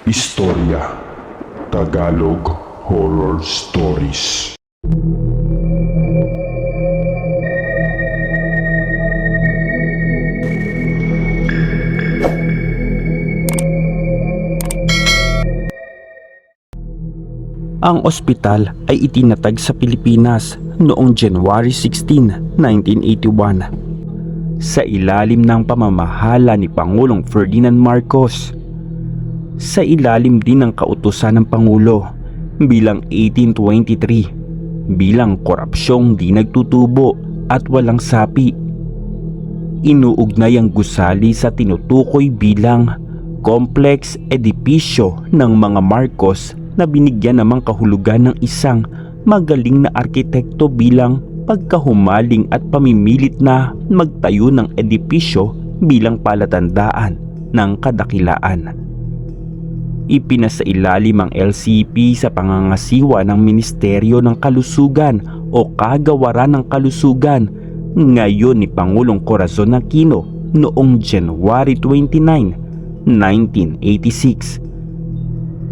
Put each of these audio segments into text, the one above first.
Istorya Tagalog Horror Stories. Ang ospital ay itinatag sa Pilipinas noong January 16, 1981 sa ilalim ng pamamahala ni Pangulong Ferdinand Marcos. Sa ilalim din ng kautusan ng Pangulo bilang 1823 bilang korupsyong di nagtutubo at walang sapi. Inuugnay ang gusali sa tinutukoy bilang complex edipisyo ng mga Marcos na binigyan namang kahulugan ng isang magaling na arkitekto bilang pagkahumaling at pamimilit na magtayo ng edipisyo bilang palatandaan ng kadakilaan. Ipinasailalim ang LCP sa pangangasiwa ng Ministeryo ng Kalusugan o Kagawaran ng Kalusugan ngayon ni Pangulong Corazon Aquino noong January 29, 1986.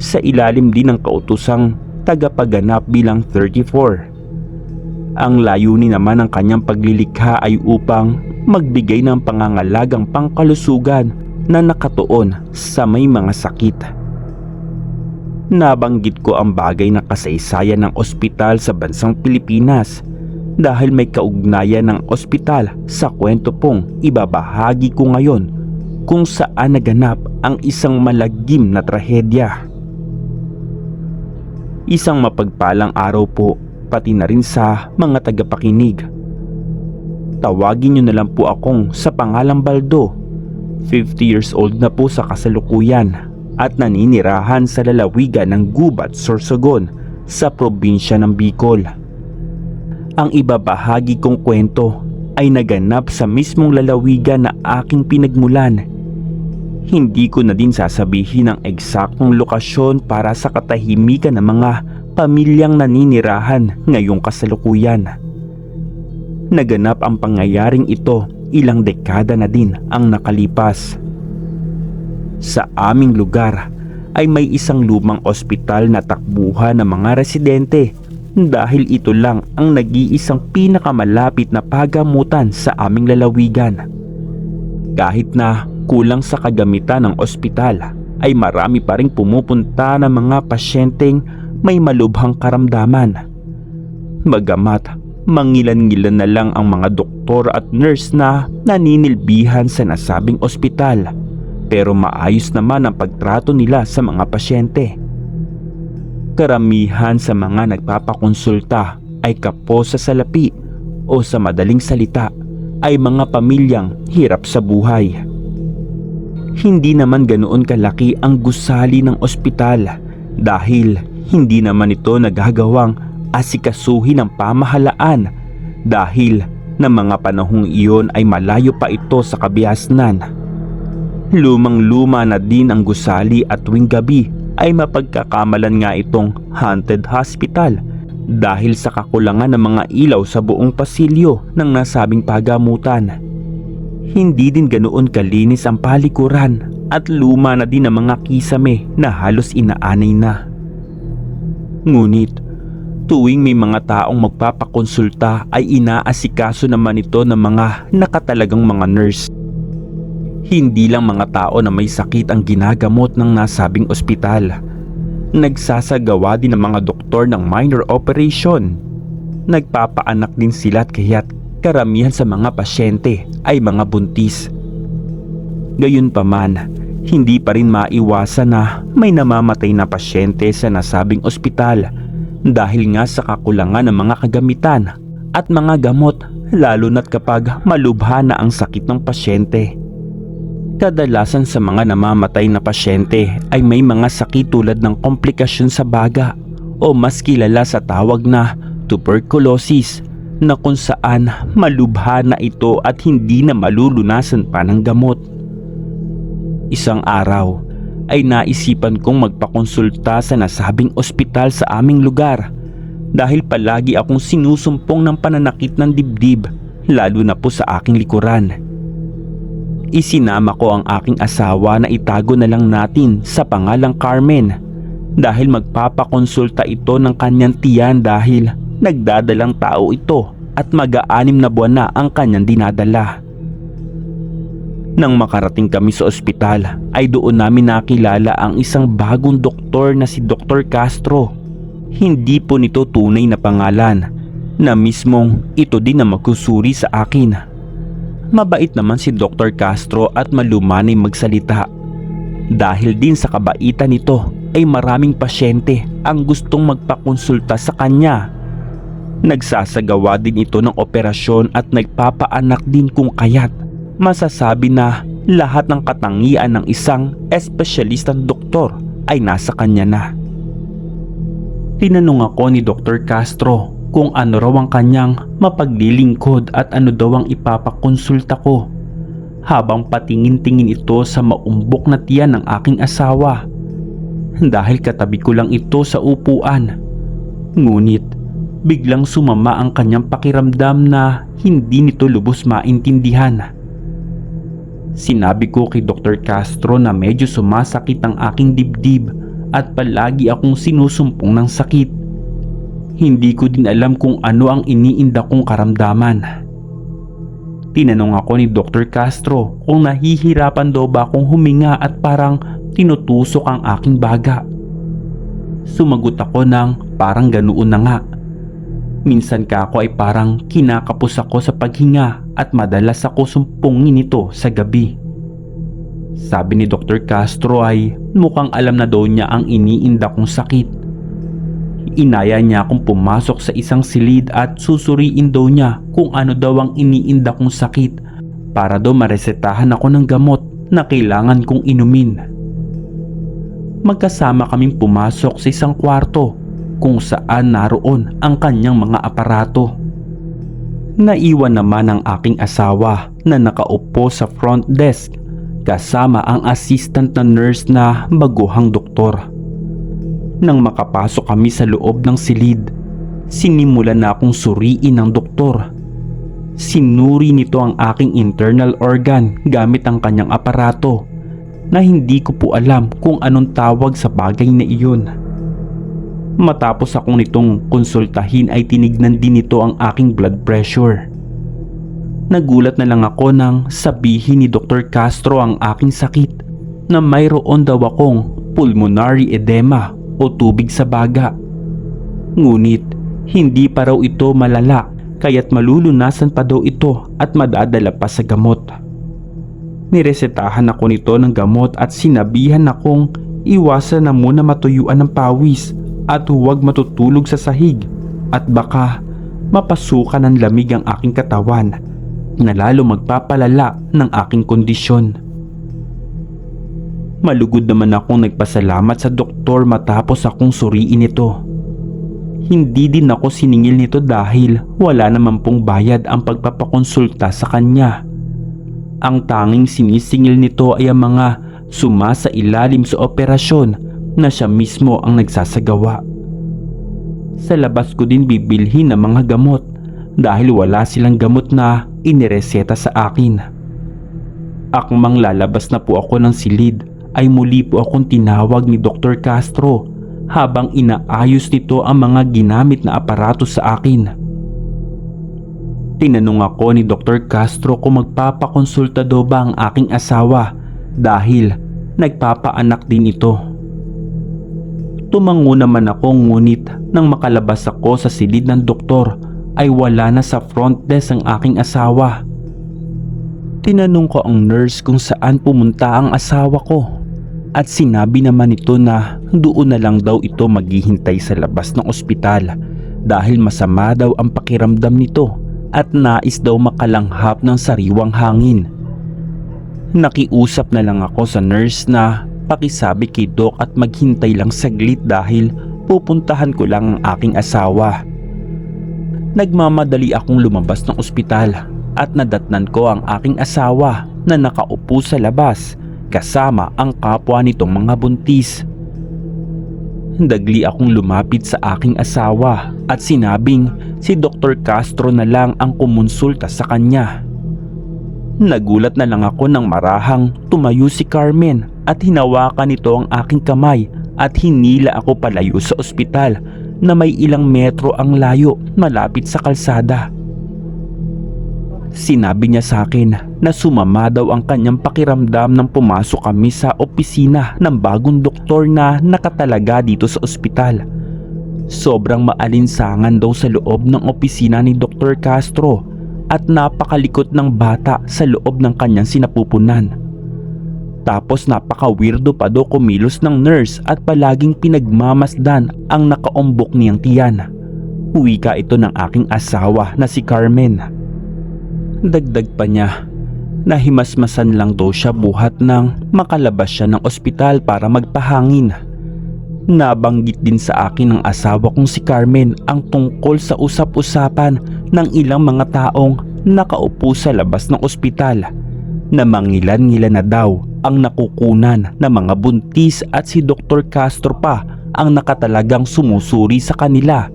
Sa ilalim din ng kautusang tagapaganap bilang 34. Ang layunin naman ng kanyang paglilikha ay upang magbigay ng pangangalagang pangkalusugan na nakatuon sa may mga sakit. Nabanggit ko ang bagay na kasaysayan ng ospital sa bansang Pilipinas dahil may kaugnayan ng ospital sa kwento pong ibabahagi ko ngayon kung saan naganap ang isang malagim na trahedya. Isang mapagpalang araw po, pati na rin sa mga tagapakinig. Tawagin niyo na lang po akong sa pangalang Baldo. 50 years old na po sa kasalukuyan at naninirahan sa lalawigan ng Gubat, Sorsogon sa probinsya ng Bicol. Ang ibabahagi kong kwento ay naganap sa mismong lalawigan na aking pinagmulan. Hindi ko na din sasabihin ang eksaktong lokasyon para sa katahimikan ng mga pamilyang naninirahan ngayong kasalukuyan. Naganap ang pangyayaring ito ilang dekada na din ang nakalipas. Sa aming lugar ay may isang lumang ospital na takbuhan ng mga residente dahil ito lang ang nag-iisang pinakamalapit na pagamutan sa aming lalawigan. Kahit na kulang sa kagamitan ng ospital ay marami pa ring pumupunta ng mga pasyenteng may malubhang karamdaman. Bagamat mangilan-ngilan na lang ang mga doktor at nurse na naninilbihan sa nasabing ospital, pero maayos naman ang pagtrato nila sa mga pasyente. Karamihan sa mga nagpapakonsulta ay kapos sa salapi o sa madaling salita ay mga pamilyang hirap sa buhay. Hindi naman ganoon kalaki ang gusali ng ospital dahil hindi naman ito nagagawang asikasuhin ng pamahalaan dahil na mga panahong iyon ay malayo pa ito sa kabiasnan. Lumang-luma na din ang gusali at tuwing gabi ay mapagkakamalan nga itong haunted hospital dahil sa kakulangan ng mga ilaw sa buong pasilyo ng nasabing pagamutan. Hindi din ganoon kalinis ang palikuran at luma na din ang mga kisame na halos inaanay na. Ngunit tuwing may mga taong magpapakonsulta ay inaasikaso naman ito ng mga nakatalagang mga nurse. Hindi lang mga tao na may sakit ang ginagamot ng nasabing ospital. Nagsasagawa din ng mga doktor ng minor operation. Nagpapaanak din sila at kaya't karamihan sa mga pasyente ay mga buntis. Gayunpaman, hindi pa rin maiwasan na may namamatay na pasyente sa nasabing ospital dahil nga sa kakulangan ng mga kagamitan at mga gamot, lalo na't kapag malubha na ang sakit ng pasyente. Kadalasan sa mga namamatay na pasyente ay may mga sakit tulad ng komplikasyon sa baga o mas kilala sa tawag na tuberculosis na kung saan malubha na ito at hindi na malulunasan pa ng gamot. Isang araw ay naisipan kong magpakonsulta sa nasabing ospital sa aming lugar dahil palagi akong sinusumpong ng pananakit ng dibdib lalo na po sa aking likuran. Isinama ko ang aking asawa na itago na lang natin sa pangalang Carmen dahil magpapakonsulta ito ng kanyang tiyan dahil nagdadalang tao ito at mag-aanim na buwan na ang kanyang dinadala. Nang makarating kami sa ospital ay doon namin nakilala ang isang bagong doktor na si Dr. Castro. Hindi po nito tunay na pangalan na mismong ito din na magsusuri sa akin. Mabait naman si Dr. Castro at malumanay magsalita. Dahil din sa kabaitan nito ay maraming pasyente ang gustong magpakonsulta sa kanya. Nagsasagawa din ito ng operasyon at nagpapaanak din kung kaya't masasabi na lahat ng katangian ng isang espesyalistang doktor ay nasa kanya na. Tinanong ako ni Dr. Castro kung ano raw ang kanyang mapaglilingkod at ano daw ang ipapakonsulta ko, habang patingin-tingin ito sa maumbok na tiyan ng aking asawa dahil katabi ko lang ito sa upuan. Ngunit biglang sumama ang kanyang pakiramdam na hindi nito lubos maintindihan. Sinabi ko kay Dr. Castro na medyo sumasakit ang aking dibdib at palagi akong sinusumpong ng sakit. Hindi ko din alam kung ano ang iniinda kong karamdaman. Tinanong ako ni Dr. Castro kung nahihirapan daw ba akong huminga at parang tinutusok ang aking baga. Sumagot ako ng parang ganoon na nga. Minsan ka ako ay parang kinakapos ako sa paghinga at madalas ako sumpungin ito sa gabi. Sabi ni Dr. Castro ay mukhang alam na daw niya ang iniinda kong sakit. Inaya niya akong pumasok sa isang silid at susuriin daw niya kung ano daw ang iniinda kong sakit para daw maresetahan ako ng gamot na kailangan kong inumin. Magkasama kaming pumasok sa isang kwarto kung saan naroon ang kanyang mga aparato. Naiwan naman ang aking asawa na nakaupo sa front desk kasama ang assistant na nurse na baguhang doktor. Nang makapasok kami sa loob ng silid, sinimulan na akong suriin ng doktor. Sinuri nito ang aking internal organ gamit ang kanyang aparato na hindi ko po alam kung anong tawag sa bagay na iyon. Matapos akong nitong konsultahin ay tinignan din nito ang aking blood pressure. Nagulat na lang ako nang sabihin ni Dr. Castro ang aking sakit na mayroon daw akong pulmonary edema o tubig sa baga. Ngunit hindi pa raw ito malala kaya't malulunasan pa daw ito at madadala pa sa gamot. Niresetahan ako nito ng gamot at sinabihan akong iwasan na muna matuyuan ng pawis at huwag matutulog sa sahig at baka mapasukan ng lamig ang aking katawan na lalo magpapalala ng aking kondisyon. Malugod naman akong nagpasalamat sa doktor matapos akong suriin ito. Hindi din ako siningil nito dahil wala naman pong bayad ang pagpapakonsulta sa kanya. Ang tanging sinisingil nito ay ang mga sumasa ilalim sa operasyon na siya mismo ang nagsasagawa. Sa labas ko din bibilhin ng mga gamot dahil wala silang gamot na inireseta sa akin. Akmang lalabas na po ako ng silid ay muli po akong tinawag ni Dr. Castro habang inaayos nito ang mga ginamit na aparato sa akin. Tinanong ako ni Dr. Castro kung magpapakonsulta daw ba ang aking asawa dahil nagpapaanak din ito. Tumango naman ako ngunit nang makalabas ako sa silid ng doktor ay wala na sa front desk ang aking asawa. Tinanong ko ang nurse kung saan pumunta ang asawa ko at sinabi naman ito na doon na lang daw ito maghihintay sa labas ng ospital dahil masama daw ang pakiramdam nito at nais daw makalanghap ng sariwang hangin. Nakiusap na lang ako sa nurse na pakisabi kay Doc at maghintay lang saglit dahil pupuntahan ko lang ang aking asawa. Nagmamadali akong lumabas ng ospital at nadatnan ko ang aking asawa na nakaupo sa labas kasama ang kapwa nitong mga buntis. Dagli akong lumapit sa aking asawa at sinabing si Dr. Castro na lang ang kumonsulta sa kanya. Nagulat na lang ako nang marahang tumayo si Carmen at hinawakan nito ang aking kamay at hinila ako palayo sa ospital na may ilang metro ang layo malapit sa kalsada. Sinabi niya sa akin na sumama daw ang kanyang pakiramdam nang pumasok kami sa opisina ng bagong doktor na nakatalaga dito sa ospital. Sobrang maalinsangan daw sa loob ng opisina ni Dr. Castro at napakalikot ng bata sa loob ng kanyang sinapupunan. Tapos napaka-weirdo pa daw kumilos ng nurse at palaging pinagmamasdan ang nakaumbok niyang tiyan. Wika ito ng aking asawa na si Carmen. Dagdag pa niya, nahimasmasan lang daw siya buhat nang makalabas siya ng ospital para magpahangin. Nabanggit din sa akin ng asawa kong si Carmen ang tungkol sa usap-usapan ng ilang mga taong nakaupo sa labas ng ospital na mangilan-ngilan na daw ang nakukunan ng mga buntis at si Dr. Castro pa ang nakatalagang sumusuri sa kanila,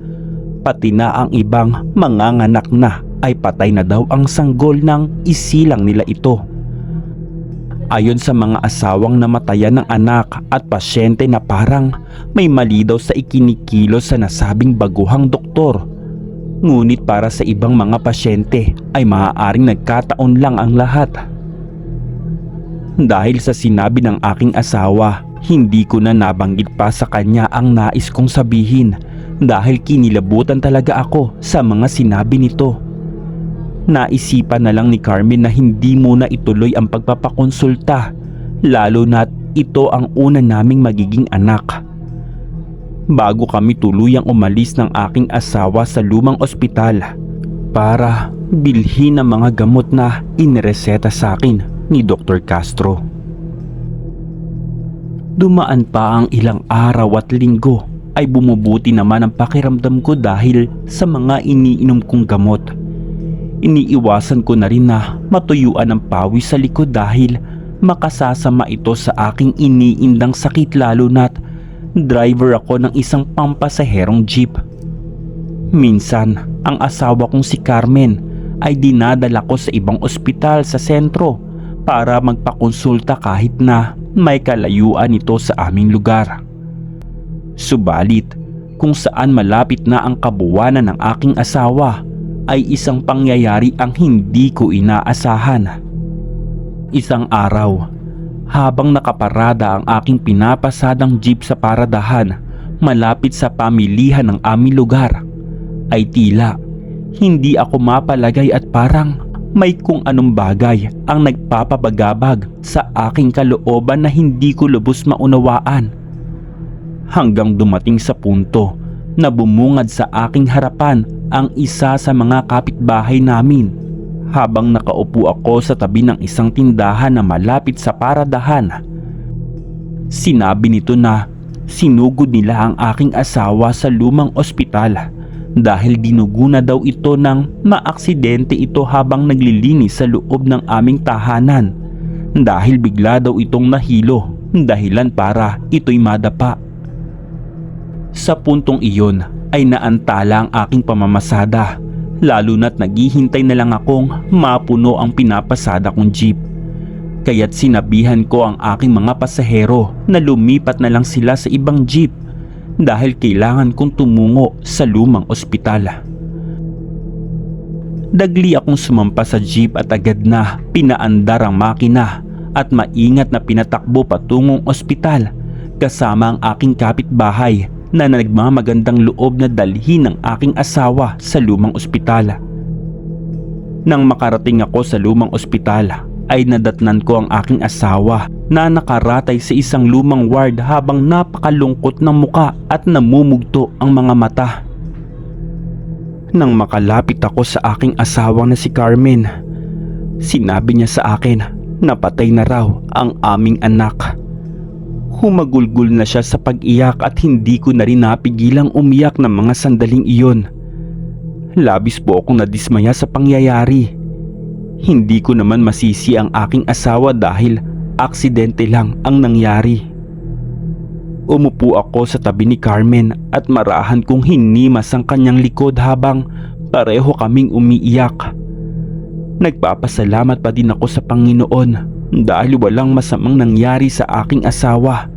pati na ang ibang manganganak na ay patay na daw ang sanggol ng isilang nila ito. Ayon sa mga asawang namatayan ng anak at pasyente na parang may mali daw sa ikinikilos sa nasabing baguhang doktor. Ngunit para sa ibang mga pasyente ay maaaring nagkataon lang ang lahat. Dahil sa sinabi ng aking asawa, hindi ko na nabanggit pa sa kanya ang nais kong sabihin dahil kinilabutan talaga ako sa mga sinabi nito. Naisipan na lang ni Carmen na hindi muna ituloy ang pagpapakonsulta, lalo na't ito ang una naming magiging anak. Bago kami tuluyang umalis ng aking asawa sa lumang ospital para bilhin ang mga gamot na inireseta sa akin ni Dr. Castro. Dumaan pa ang ilang araw at linggo ay bumubuti naman ang pakiramdam ko dahil sa mga iniinom kong gamot. Iniiwasan ko na rin na matuyuan ng pawis sa likod dahil makasasama ito sa aking iniindang sakit, lalo na't driver ako ng isang pampasaherong jeep. Minsan, ang asawa kong si Carmen ay dinadala ko sa ibang ospital sa sentro para magpakonsulta kahit na may kalayuan ito sa aming lugar. Subalit, kung saan malapit na ang kabuwanan ng aking asawa, ay isang pangyayari ang hindi ko inaasahan. Isang araw, habang nakaparada ang aking pinapasadang jeep sa paradahan malapit sa pamilihan ng aming lugar, ay tila hindi ako mapalagay at parang may kung anong bagay ang nagpapabagabag sa aking kalooban na hindi ko lubos maunawaan. Hanggang dumating sa punto na bumungad sa aking harapan ang isa sa mga kapitbahay namin habang nakaupo ako sa tabi ng isang tindahan na malapit sa paradahan. Sinabi nito na sinugod nila ang aking asawa sa lumang ospital dahil dinugo na daw ito nang maaksidente ito habang naglilinis sa loob ng aming tahanan dahil bigla daw itong nahilo, dahilan para ito'y madapa. Sa puntong iyon ay naantala ang aking pamamasada, lalo na't naghihintay na lang akong mapuno ang pinapasada kong jeep. Kaya't sinabihan ko ang aking mga pasahero na lumipat na lang sila sa ibang jeep dahil kailangan kong tumungo sa lumang ospital. Dagli akong sumampa sa jeep at agad na pinaandar ang makina at maingat na pinatakbo patungong ospital kasama ang aking kapitbahay na nagmamagandang loob na dalhin ng aking asawa sa lumang ospital. Nang makarating ako sa lumang ospital ay nadatnan ko ang aking asawa na nakaratay sa isang lumang ward habang napakalungkot ng muka at namumugto ang mga mata. Nang makalapit ako sa aking asawa na si Carmen, sinabi niya sa akin na patay na raw ang aming anak. Humagulgol na siya sa pag-iyak at hindi ko na rin napigilang umiyak ng mga sandaling iyon. Labis po akong nadismaya sa pangyayari. Hindi ko naman masisi ang aking asawa dahil aksidente lang ang nangyari. Umupo ako sa tabi ni Carmen at marahan kong hinimas ang kanyang likod habang pareho kaming umiiyak. Nagpapasalamat pa din ako sa Panginoon dahil walang masamang nangyari sa aking asawa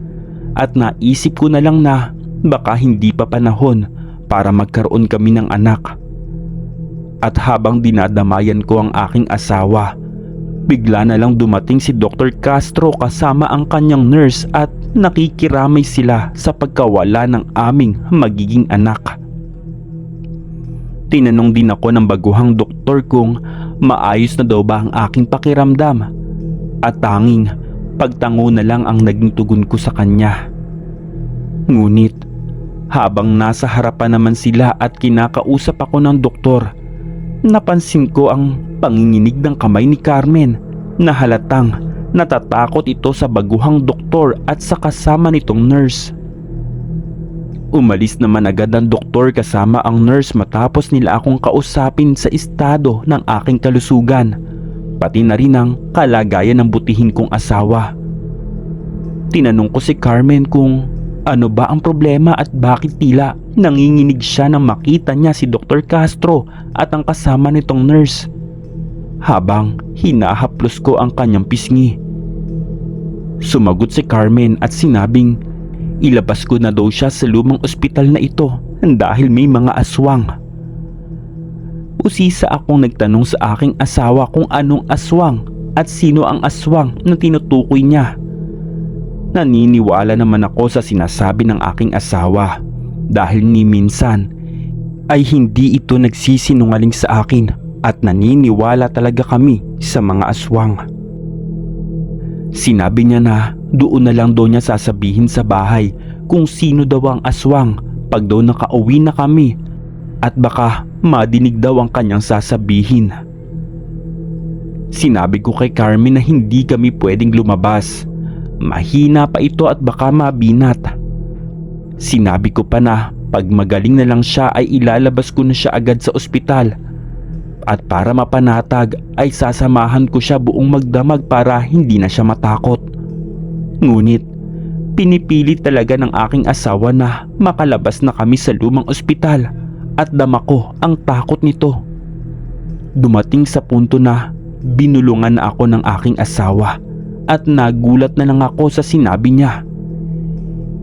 at naisip ko na lang na baka hindi pa panahon para magkaroon kami ng anak. At habang dinadamayan ko ang aking asawa, bigla na lang dumating si Dr. Castro kasama ang kanyang nurse at nakikiramay sila sa pagkawala ng aming magiging anak. Tinanong din ako ng baguhang doktor kung maayos na daw ba ang aking pakiramdam at tanging pagtango na lang ang naging tugon ko sa kanya. Ngunit habang nasa harapan naman sila at kinakausap ako ng doktor, napansin ko ang panginginig ng kamay ni Carmen na halatang natatakot ito sa baguhang doktor at sa kasama nitong nurse. Umalis naman agad ang doktor kasama ang nurse matapos nila akong kausapin sa estado ng aking kalusugan, pati na rin ang kalagayan ng butihin kong asawa. Tinanong ko si Carmen kung ano ba ang problema at bakit tila nanginginig siya nang makita niya si Dr. Castro at ang kasama nitong nurse, habang hinahaplos ko ang kanyang pisngi. Sumagot si Carmen at sinabing ilabas ko na daw siya sa lumang ospital na ito dahil may mga aswang. Usisa akong nagtanong sa aking asawa kung anong aswang at sino ang aswang na tinutukoy niya. Naniniwala naman ako sa sinasabi ng aking asawa dahil ni minsan ay hindi ito nagsisinungaling sa akin at naniniwala talaga kami sa mga aswang. Sinabi niya na doon na lang daw niya sasabihin sa bahay kung sino daw ang aswang pag daw nakauwi na kami at baka madinig daw ang kanyang sasabihin. Sinabi ko kay Carmen na hindi kami pwedeng lumabas. Mahina pa ito at baka mabinat. Sinabi ko pa na pag magaling na lang siya ay ilalabas ko na siya agad sa ospital. At para mapanatag ay sasamahan ko siya buong magdamag para hindi na siya matakot. Ngunit pinipilit talaga ng aking asawa na makalabas na kami sa lumang ospital at dama ko ang takot nito. Dumating sa punto na binulungan na ako ng aking asawa at nagulat na lang ako sa sinabi niya.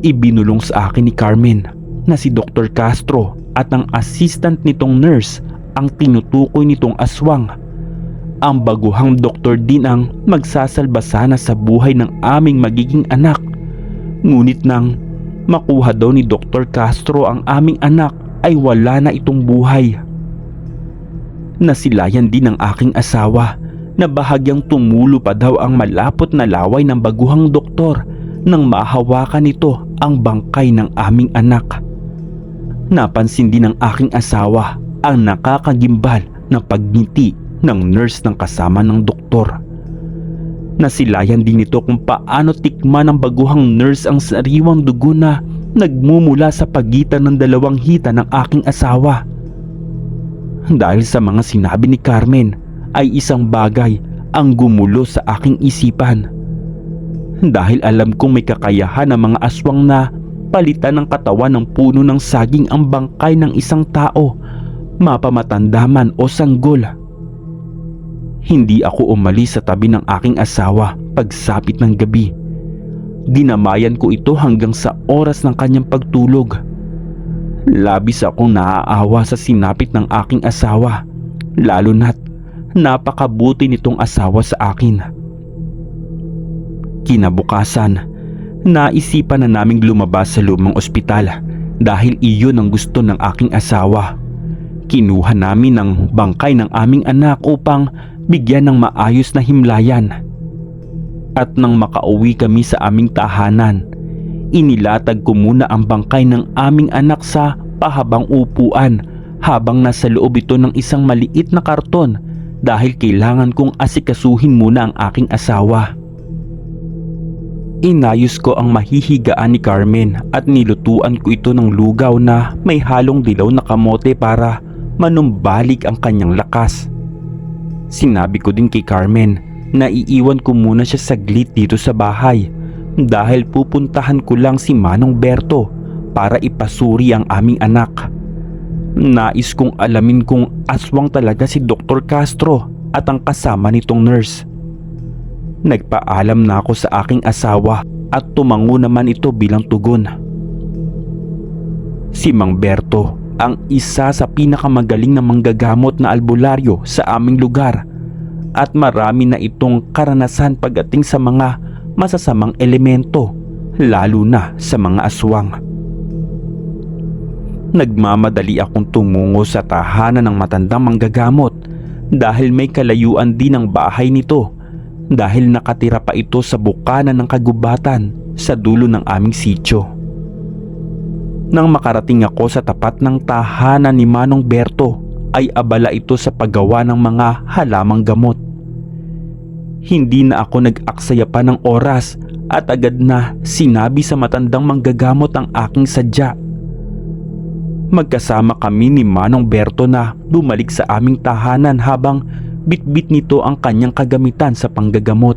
Ibinulong sa akin ni Carmen na si Dr. Castro at ang assistant nitong nurse ang tinutukoy nitong aswang. Ang baguhang doktor din ang magsasalba sana sa buhay ng aming magiging anak. Ngunit nang makuha daw ni Dr. Castro ang aming anak ay wala na itong buhay. Nasilayan din ng aking asawa na bahagyang tumulo pa daw ang malapot na laway ng baguhang doktor nang mahawakan nito ang bangkay ng aming anak. Napansin din ng aking asawa ang nakakagimbal na pagngiti ng nurse ng kasama ng doktor. Nasilayan din nito kung paano tikman ng baguhang nurse ang sariwang dugo na nagmumula sa pagitan ng dalawang hita ng aking asawa. Dahil sa mga sinabi ni Carmen ay isang bagay ang gumulo sa aking isipan. Dahil alam kong may kakayahan ng mga aswang na palitan ng katawan ng puno ng saging ang bangkay ng isang tao, mapamatanda man o sanggol. Hindi ako umalis sa tabi ng aking asawa pagsapit ng gabi. Dinamayan ko ito hanggang sa oras ng kanyang pagtulog. Labis akong naaawa sa sinapit ng aking asawa, lalo na't napakabuti nitong asawa sa akin. Kinabukasan, naisipan na naming lumabas sa lumang ospital dahil iyon ang gusto ng aking asawa. Kinuha namin ang bangkay ng aming anak upang bigyan ng maayos na himlayan. At nang makauwi kami sa aming tahanan, inilatag ko muna ang bangkay ng aming anak sa pahabang upuan habang nasa loob ito ng isang maliit na karton dahil kailangan kong asikasuhin muna ang aking asawa. Inayos ko ang mahihigaan ni Carmen at nilutuan ko ito ng lugaw na may halong dilaw na kamote para manumbalik ang kanyang lakas. Sinabi ko din kay Carmen na iiwan ko muna siya saglit dito sa bahay dahil pupuntahan ko lang si Manong Berto para ipasuri ang aming anak. Nais kong alamin kung aswang talaga si Dr. Castro at ang kasama nitong nurse. Nagpaalam na ako sa aking asawa at tumango naman ito bilang tugon. Si Mang Berto ang isa sa pinakamagaling na manggagamot na albularyo sa aming lugar at marami na itong karanasan pagdating sa mga masasamang elemento, lalo na sa mga aswang. Nagmamadali akong tumungo sa tahanan ng matandang manggagamot dahil may kalayuan din ang bahay nito dahil nakatira pa ito sa bukana ng kagubatan sa dulo ng aming sityo. Nang makarating ako sa tapat ng tahanan ni Manong Berto ay abala ito sa paggawa ng mga halamang gamot. Hindi na ako nag-aksaya pa ng oras at agad na sinabi sa matandang manggagamot ang aking sadya. Magkasama kami ni Manong Berto na bumalik sa aming tahanan habang bitbit nito ang kanyang kagamitan sa panggagamot.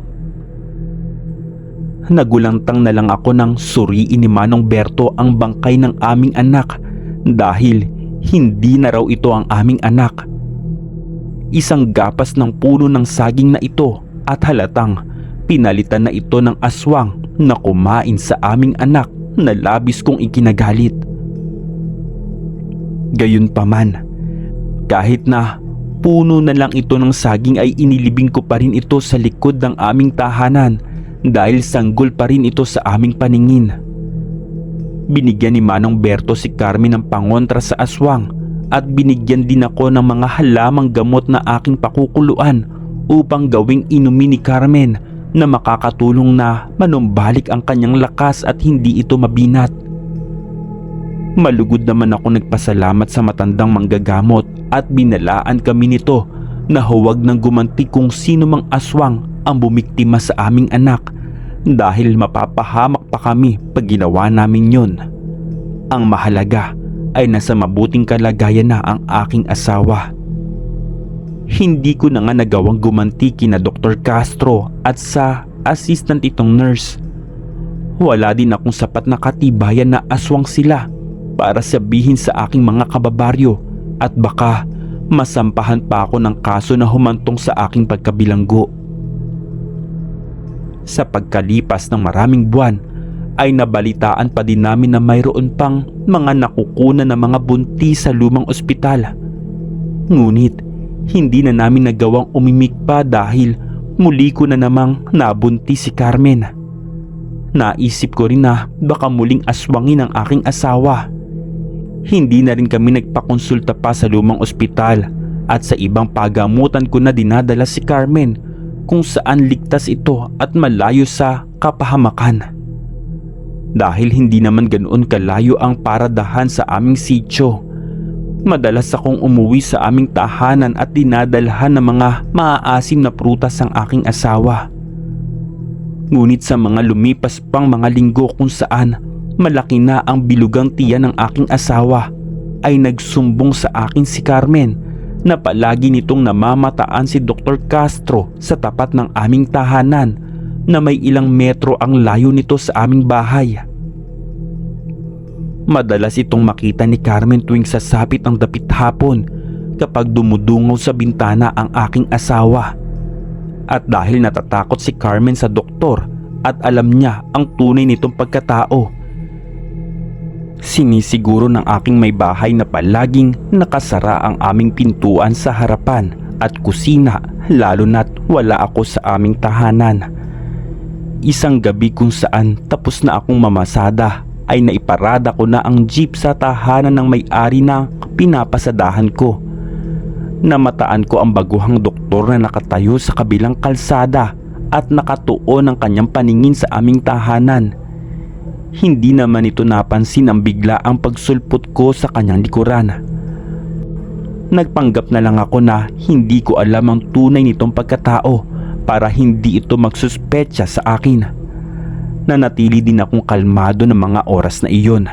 Nagulantang na lang ako nang suriin ni Manong Berto ang bangkay ng aming anak dahil hindi na raw ito ang aming anak. Isang gapas ng puno ng saging na ito at halatang pinalitan na ito ng aswang na kumain sa aming anak na labis kong ikinagalit. Gayunpaman, kahit na puno na lang ito ng saging ay inilibing ko pa rin ito sa likod ng aming tahanan dahil sanggol pa rin ito sa aming paningin. Binigyan ni Manong Berto si Carmen ng pangontra sa aswang at binigyan din ako ng mga halamang gamot na aking pakukuluan upang gawing inumin ni Carmen na makakatulong na manumbalik ang kanyang lakas at hindi ito mabinat. Malugod naman ako nagpasalamat sa matandang manggagamot at binalaan kami nito na huwag nang gumanti kung sino mang aswang ang bumiktima sa aming anak dahil mapapahamak pa kami pag ginawa namin yun. Ang mahalaga ay nasa mabuting kalagayan na ang aking asawa. Hindi ko na nga nagawang gumanti kina Dr. Castro at sa assistant itong nurse. Wala din akong sapat na katibayan na aswang sila para sabihin sa aking mga kababaryo at baka masampahan pa ako ng kaso na humantong sa aking pagkabilanggo. Sa pagkalipas ng maraming buwan ay nabalitaan pa din namin na mayroon pang mga nakukunan na mga buntis sa lumang ospital. Ngunit hindi na namin nagawang umimik pa dahil muli ko na namang nabuntis si Carmen. Naisip ko rin na baka muling aswangin ang aking asawa. Hindi na rin kami nagpakonsulta pa sa lumang ospital at sa ibang pagamutan ko na dinadala si Carmen kung saan ligtas ito at malayo sa kapahamakan. Dahil hindi naman ganoon kalayo ang paradahan sa aming sityo, madalas akong umuwi sa aming tahanan at dinadalhan ng mga maaasim na prutas ang aking asawa. Ngunit sa mga lumipas pang mga linggo kung saan malaki na ang bilugang tiyan ng aking asawa, ay nagsumbong sa akin si Carmen na palagi nitong namamataan si Dr. Castro sa tapat ng aming tahanan na may ilang metro ang layo nito sa aming bahay. Madalas itong makita ni Carmen tuwing sasapit ang dapit hapon kapag dumudungaw sa bintana ang aking asawa. At dahil natatakot si Carmen sa doktor at alam niya ang tunay nitong pagkatao, sinisiguro ng aking may bahay na palaging nakasara ang aming pintuan sa harapan at kusina, lalo na't wala ako sa aming tahanan. Isang gabi kung saan tapos na akong mamasada ay naiparada ko na ang jeep sa tahanan ng may-ari na pinapasadahan ko. Namataan ko ang baguhang doktor na nakatayo sa kabilang kalsada at nakatuon ang kanyang paningin sa aming tahanan. Hindi naman ito napansin ang bigla ang pagsulpot ko sa kanyang likuran. Nagpanggap na lang ako na hindi ko alam ang tunay nitong pagkatao para hindi ito magsuspecha sa akin. Nanatili din akong kalmado ng mga oras na iyon.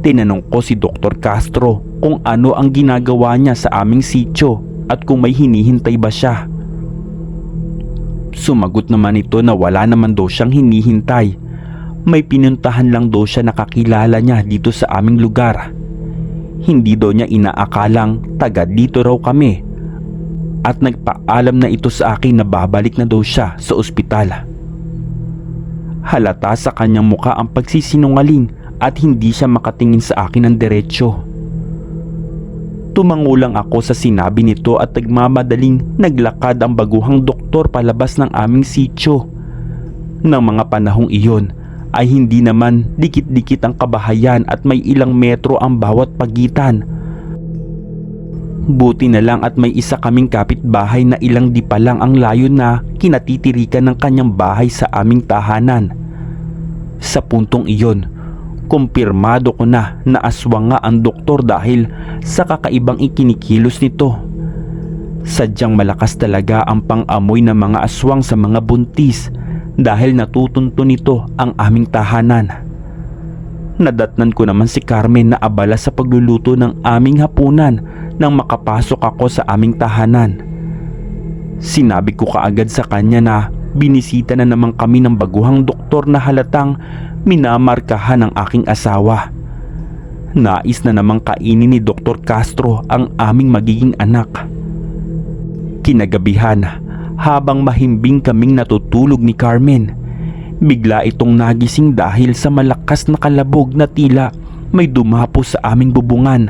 Tinanong ko si Dr. Castro kung ano ang ginagawa niya sa aming sityo at kung may hinihintay ba siya. Sumagot naman ito na wala naman daw siyang hinihintay. May pinuntahan lang daw siya na kakilala niya dito sa aming lugar. Hindi daw niya inaakalang taga dito raw kami at nagpaalam na ito sa akin na babalik na daw siya sa ospital. Halata sa kanyang muka ang pagsisinungaling at hindi siya makatingin sa akin ng diretsyo. Tumango lang ako sa sinabi nito at nagmamadaling naglakad ang baguhang doktor palabas ng aming sityo. Nang mga panahong iyon ay hindi naman dikit-dikit ang kabahayan at may ilang metro ang bawat pagitan. Buti na lang at may isa kaming kapitbahay na ilang di pa lang ang layo na kinatitirikan ng kanyang bahay sa aming tahanan. Sa puntong iyon, kumpirmado ko na aswang nga ang doktor dahil sa kakaibang ikinikilos nito. Sadyang malakas talaga ang pang-amoy ng mga aswang sa mga buntis dahil natutunto nito ang aming tahanan. Nadatnan ko naman si Carmen na abala sa pagluluto ng aming hapunan nang makapasok ako sa aming tahanan. Sinabi ko kaagad sa kanya na binisita na naman kami ng baguhang doktor na halatang minamarkahan ng aking asawa. Nais na namang kainin ni Dr. Castro ang aming magiging anak. Kinagabihan, habang mahimbing kaming natutulog ni Carmen, bigla itong nagising dahil sa malakas na kalabog na tila may dumapo sa aming bubungan.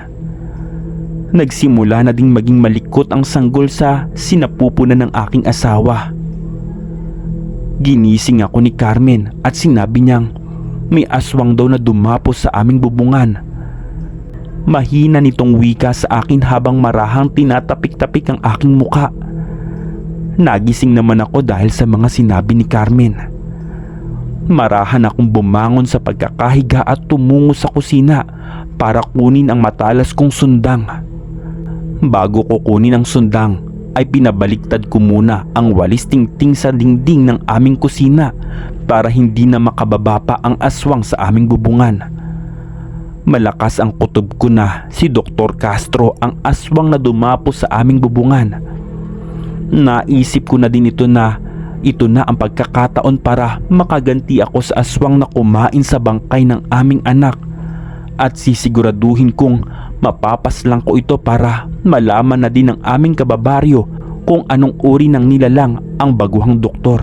Nagsimula na ding maging malikot ang sanggol sa sinapupunan ng aking asawa. Ginising ako ni Carmen at sinabi niyang may aswang daw na dumapo sa aming bubungan. Mahina nitong wika sa akin habang marahang tinatapik-tapik ang aking muka. Nagising naman ako dahil sa mga sinabi ni Carmen. Marahan akong bumangon sa pagkakahiga at tumungo sa kusina para kunin ang matalas kong sundang. Bago ko kunin ang sundang ay pinabaliktad ko muna ang walis tingting sa dingding ng aming kusina para hindi na makababa pa ang aswang sa aming bubungan. Malakas ang kutob ko na si Dr. Castro ang aswang na dumapo sa aming bubungan. Naisip ko na din ito na ang pagkakataon para makaganti ako sa aswang na kumain sa bangkay ng aming anak at sisiguraduhin kong mapapaslang ko ito para malaman na din ng aming kababaryo kung anong uri ng nilalang ang baguhang doktor.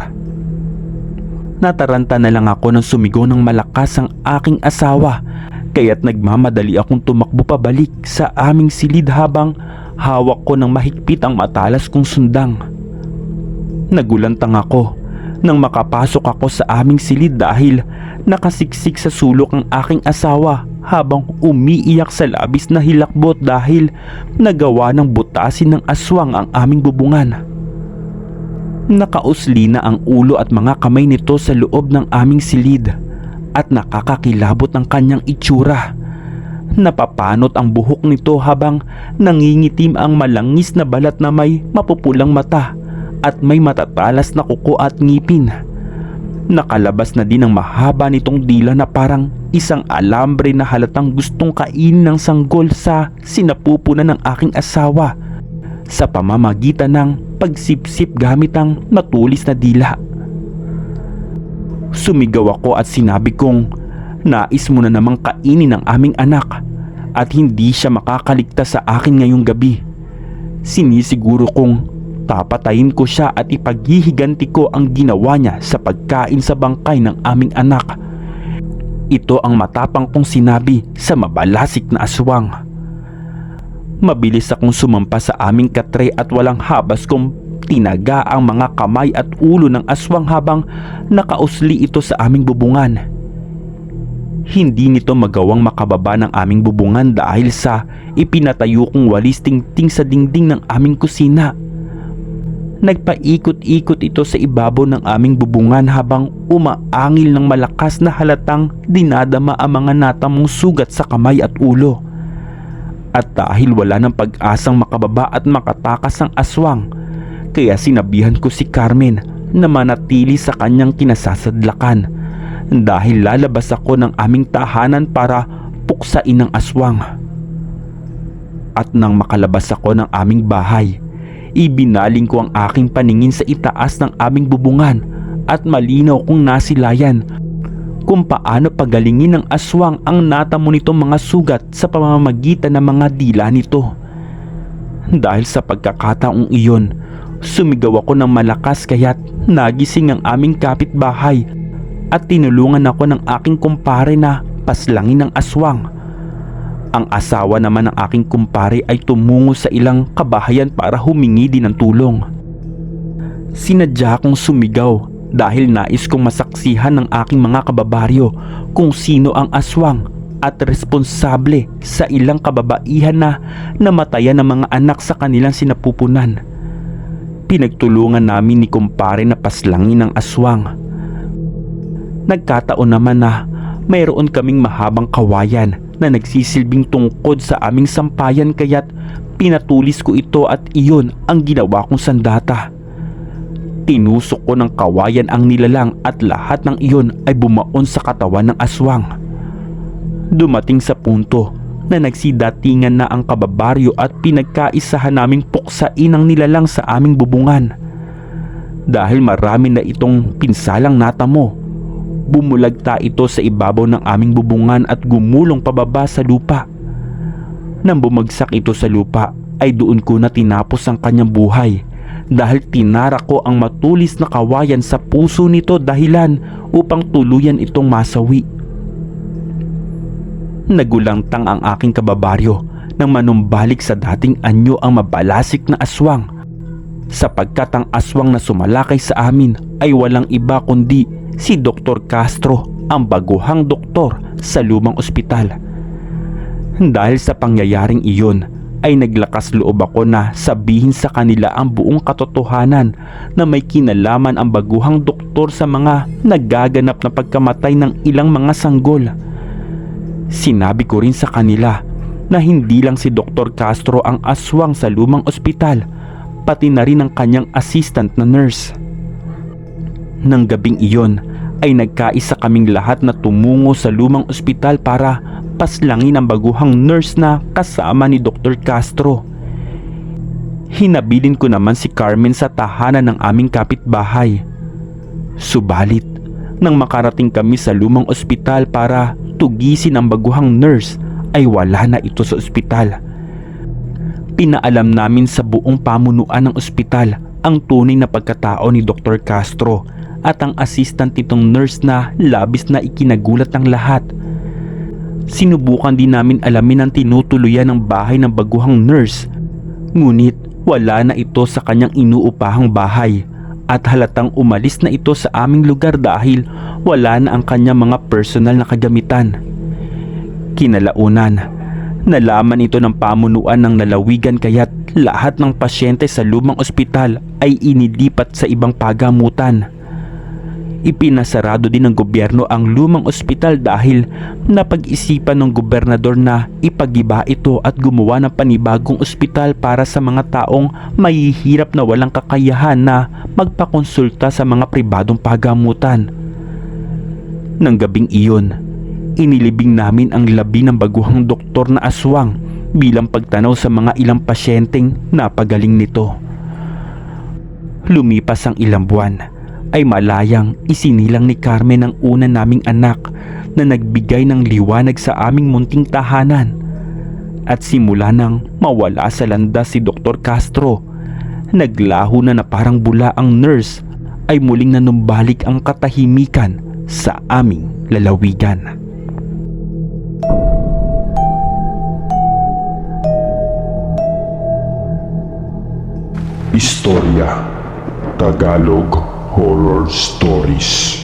Nataranta na lang ako nang sumigaw ng malakas ang aking asawa kaya't nagmamadali akong tumakbo pabalik sa aming silid habang hawak ko ng mahigpit ang matalas kong sundang. Nagulantang ako nang makapasok ako sa aming silid dahil nakasiksik sa sulok ang aking asawa habang umiiyak sa labis na hilakbot dahil nagawa ng butasin ng aswang ang aming bubungan. Nakausli na ang ulo at mga kamay nito sa loob ng aming silid at nakakakilabot ang kanyang itsura. Napapanot ang buhok nito habang nangingitim ang malangis na balat na may mapupulang mata at may matatalas na kuko at ngipin. Nakalabas na din ang mahaba nitong dila na parang isang alambre na halatang gustong kainin ng sanggol sa sinapupunan ng aking asawa sa pamamagitan ng pagsipsip gamit ang matulis na dila. Sumigaw ako at sinabi kong nais mo na namang kainin ng aming anak at hindi siya makakaligtas sa akin ngayong gabi. Sinisiguro kong papatayin ko siya at ipaghihiganti ko ang ginawa niya sa pagkain sa bangkay ng aming anak. Ito ang matapang kong sinabi sa mabalasik na aswang. Mabilis akong sumampa sa aming katre at walang habas kong tinaga ang mga kamay at ulo ng aswang habang nakausli ito sa aming bubungan. Hindi nito magawang makababa ng aming bubungan dahil sa ipinatayo kong walis tingting sa dingding ng aming kusina. Nagpaikot-ikot ito sa ibabaw ng aming bubungan habang umaangil ng malakas na halatang dinadama ang mga natamong sugat sa kamay at ulo. At dahil wala ng pag-asang makababa at makatakas ang aswang, kaya sinabihan ko si Carmen na manatili sa kanyang kinasasadlakan dahil lalabas ako ng aming tahanan para puksain ang aswang. At nang makalabas ako ng aming bahay, ibinaling ko ang aking paningin sa itaas ng aming bubungan at malinaw kong nasilayan kung paano pagalingin ng aswang ang natamo nitong mga sugat sa pamamagitan ng mga dila nito. Dahil sa pagkakataong iyon, sumigaw ako ng malakas kaya't nagising ang aming kapitbahay at tinulungan ako ng aking kumpare na paslangin ng aswang. Ang asawa naman ng aking kumpare ay tumungo sa ilang kabahayan para humingi din ng tulong. Sinadya kong sumigaw dahil nais kong masaksihan ng aking mga kababaryo kung sino ang aswang at responsable sa ilang kababaihan na namatayan ng mga anak sa kanilang sinapupunan. Pinagtulungan namin ni kumpare na paslangin ang aswang. Nagkataon naman na mayroon kaming mahabang kawayan na nagsisilbing tungkod sa aming sampayan kaya't pinatulis ko ito at iyon ang ginawa kong sandata. Tinusok ko ng kawayan ang nilalang at lahat ng iyon ay bumaon sa katawan ng aswang. Dumating sa punto na nagsidatingan na ang kababaryo at pinagkaisahan naming puksain ang nilalang sa aming bubungan. Dahil marami na itong pinsalang natamo, bumulagta ito sa ibabaw ng aming bubungan at gumulong pababa sa lupa. Nang bumagsak ito sa lupa ay doon ko na tinapos ang kanyang buhay dahil tinara ko ang matulis na kawayan sa puso nito dahilan upang tuluyan itong masawi. Nagulangtang ang aking kababaryo nang manumbalik sa dating anyo ang mabalasik na aswang, sapagkat ang aswang na sumalakay sa amin ay walang iba kundi si Dr. Castro, ang baguhang doktor sa lumang ospital. Dahil sa pangyayaring iyon ay naglakas loob ako na sabihin sa kanila ang buong katotohanan na may kinalaman ang baguhang doktor sa mga nagaganap na pagkamatay ng ilang mga sanggol. Sinabi ko rin sa kanila na hindi lang si Dr. Castro ang aswang sa lumang ospital, pati na rin ang kanyang assistant na nurse. Nang gabing iyon ay nagkaisa kaming lahat na tumungo sa lumang ospital para paslangin ang baguhang nurse na kasama ni Dr. Castro. Hinabilin ko naman si Carmen sa tahanan ng aming kapitbahay. Subalit, nang makarating kami sa lumang ospital para tugisin ang baguhang nurse ay wala na ito sa ospital. Pinaalam namin sa buong pamunuan ng ospital ang tunay na pagkatao ni Dr. Castro at ang assistant nitong nurse na labis na ikinagulat ng lahat. Sinubukan din namin alamin ang tinutuluyan ng bahay ng baguhang nurse, ngunit wala na ito sa kanyang inuupahang bahay at halatang umalis na ito sa aming lugar dahil wala na ang kanyang mga personal na kagamitan. Kinalaunan, nalaman ito ng pamunuan ng lalawigan kaya't lahat ng pasyente sa lumang ospital ay inilipat sa ibang pagamutan. Ipinasarado din ng gobyerno ang lumang ospital dahil napag-isipan ng gobernador na ipagiba ito at gumawa ng panibagong ospital para sa mga taong mahihirap na walang kakayahan na magpakonsulta sa mga pribadong pagamutan. Nang gabing iyon, inilibing namin ang labi ng baguhang doktor na aswang bilang pagtanaw sa mga ilang pasyenteng napagaling nito. Lumipas ang ilang buwan ay malayang isinilang ni Carmen ang una naming anak na nagbigay ng liwanag sa aming munting tahanan. At simula nang mawala sa landas si Dr. Castro, naglaho na parang bula ang nurse, ay muling nanumbalik ang katahimikan sa aming lalawigan. Istorya Tagalog Horror Stories.